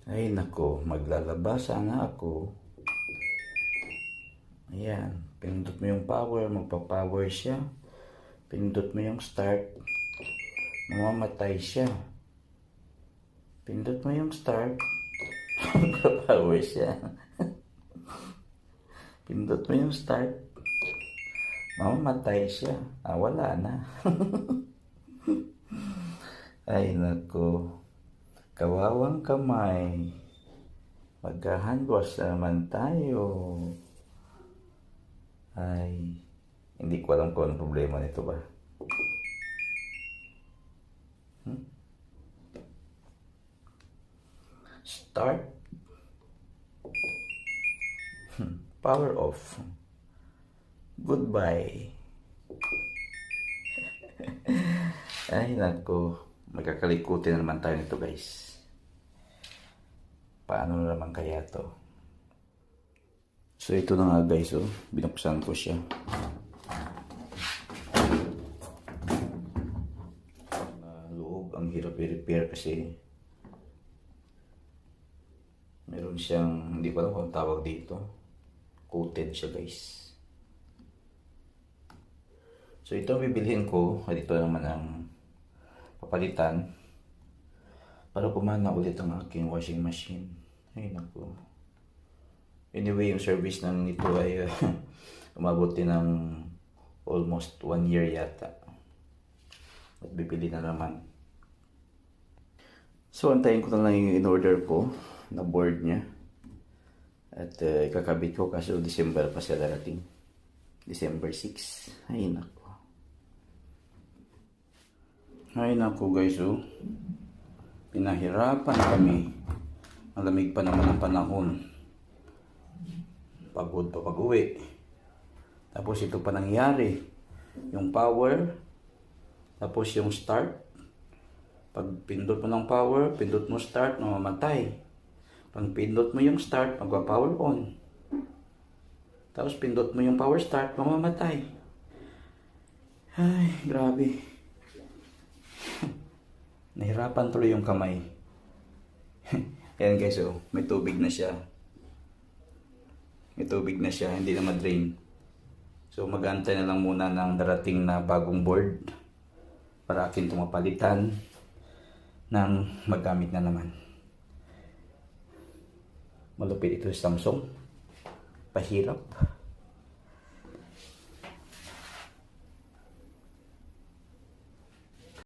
Ay nako, maglalaba sana ako. Ayan, pindot mo yung power, magpa-power siya. Pindot mo yung start, mamamatay siya. Pindot mo yung start, magpa-power siya. Pindot mo yung start, mamamatay siya. Wala na. Ay nako, kawawang kamay. Mag-hand wash naman tayo. Ay, hindi ko alam kung anong problema nito ba. Start. Power off. Goodbye. Ay, nako. Magkakalikutin na naman tayo nito, guys. Paano na naman kaya to? So, ito na nga, guys. Oh. Binuksan ko siya. Loob, ang hirap i-repair kasi meron siyang, hindi ko alam kung tawag dito. Coated siya, guys. So, ito ang bibilhin ko. At ito naman ang papalitan para kumana ulit ang aking washing machine. Ay, naku. Anyway, yung service ng nito ay umabot din ng almost 1 year yata. At bibili na naman. So, antayin ko na lang yung in-order ko na board niya. At ikakabit ko kasi December pa siya darating. December 6. Ay, naku. Ay, naku guys, oh. Pinahirapan kami. Malamig pa naman ang panahon. Pagod pa pag-uwi. Tapos ito pa nangyari. Yung power. Tapos yung start. Pag pindot mo ng power, pindot mo start, mamamatay. Pag pindot mo yung start, magpa-power on. Tapos pindot mo yung power start, mamamatay. Ay, grabe. Nahirapan tuloy yung kamay. Ayan guys, oh, may tubig na siya. May tubig na siya, hindi na ma-drain. So mag-aantay na lang muna ng darating na bagong board para akin itong mapalitan ng magamit na naman. Malupit ito sa Samsung. Pahirap.